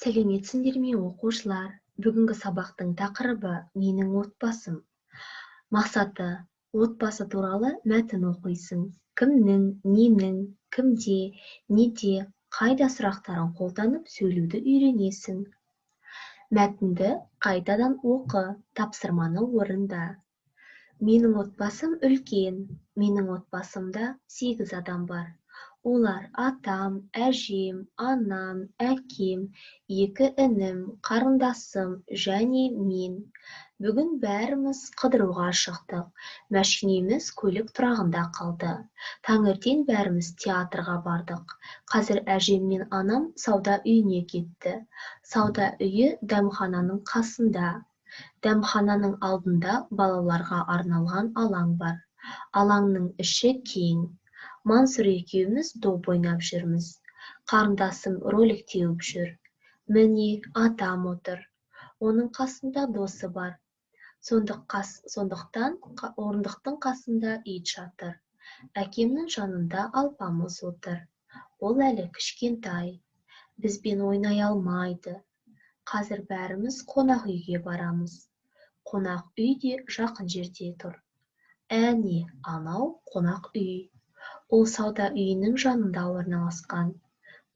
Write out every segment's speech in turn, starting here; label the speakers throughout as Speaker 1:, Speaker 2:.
Speaker 1: Сәлеметсіңдер ме, оқушылар? Бүгінгі сабақтың тақырыбы менің отбасым. Мақсаты отбасы туралы мәтін оқисың. Кімнің, ненің, кімде, неде, қайда сұрақтарын қолданып сөйлеуді үйренесің. Мәтінді қайтадан оқы, тапсырманы орында. Менің отбасым үлкен. Менің отбасымда 8 адам бар. Олар атам, әжем, анам, әкем, 2 інім, қарындасым және мен. Бүгін бәріміз қыдыруға шықтық. Мәшинеміз көлік тұрағында қалды. Таңертең бәріміз театрға бардық. Қазір әжем мен анам сауда үйіне кетті. Сауда үйі дәмхананың қасында. Дәмхананың алдында балаларға арналған алаң бар. Алаңның іші кең. Мансұр екеуміз доп ойнап жүрміз. Қарындасым ролик теуіп жүр. Міне атам отыр. Оның қасында досы бар. Сондықтан орындықтың қасында ит жатыр. Әкемнің жанында алпамыс отыр. Ол әлі кішкентай. Бізбен ойнай алмайды. Қазір бәріміз қонақ үйге барамыз. Қонақ үй де жақын жерде тұр. Әне, анау қонақ үй. Ол сауда үйінің жанында орналасқан.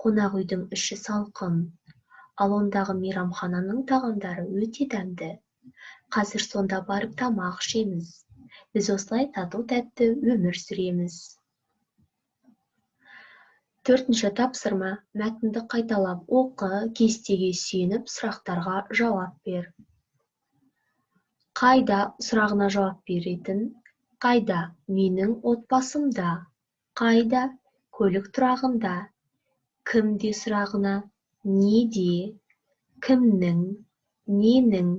Speaker 1: Қонақ үйдің іші салқын. Ал ондағы мейрамхананың тағамдары өте дәмді. Қазір сонда барып тамақ ішеміз. Біз осылай тату-тәтті өмір сүреміз. 4-ші тапсырма. Мәтінді қайталап оқы, кестеге сүйеніп сұрақтарға жауап бер. Қайда сұрағына жауап беретін. Қайда? Менің отбасымда. Қайда? Көлік тұрағында. Кімде сұрағына. Неде? Кімнің? Ненің?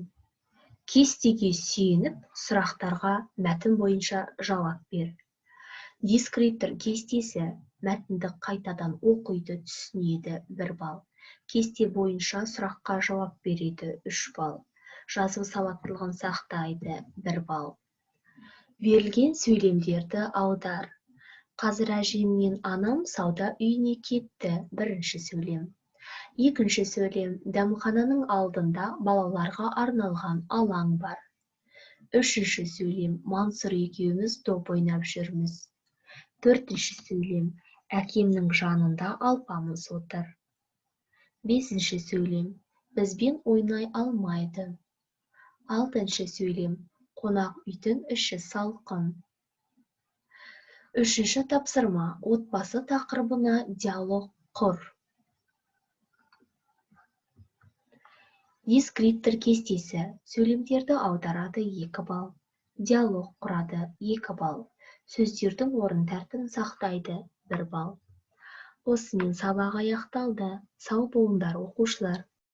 Speaker 1: Кестеге сүйеніп сұрақтарға мәтін бойынша жауап бер. Дескриптор кестесі мәтінді қайтадан оқиды, түсінеді 1 балл. Кесте бойынша сұраққа жауап береді 3 балл. Жазу сауаттылығын сақтайды 1 балл. Берілген сөйлемдерді аудар. Қазір әжем мен анам сауда үйіне кетті. 1-ші сөйлем. 2-ші сөйлем. Дәмхананың алдында балаларға арналған алаң бар. 3-ші сөйлем. Мансұр екеуміз доп ойнап жүрміз. 4-ші сөйлем. Әкемнің жанында алпамыс отыр. 5-ші сөйлем. Бізбен ойнай алмайды. 6-ші сөйлем. Қонақ үйдің іші салқын. 3-ші тапсырма. Отбасы тақырыбына диалог құр. Дескриптор кестесі. Сөйлемдерді аударады 2 балл. Диалог құрады 2 балл. Сөздердің орын тәртібін сақтайды 1 балл. Осымен сабақ аяқталды. Сау болыңдар, оқушылар.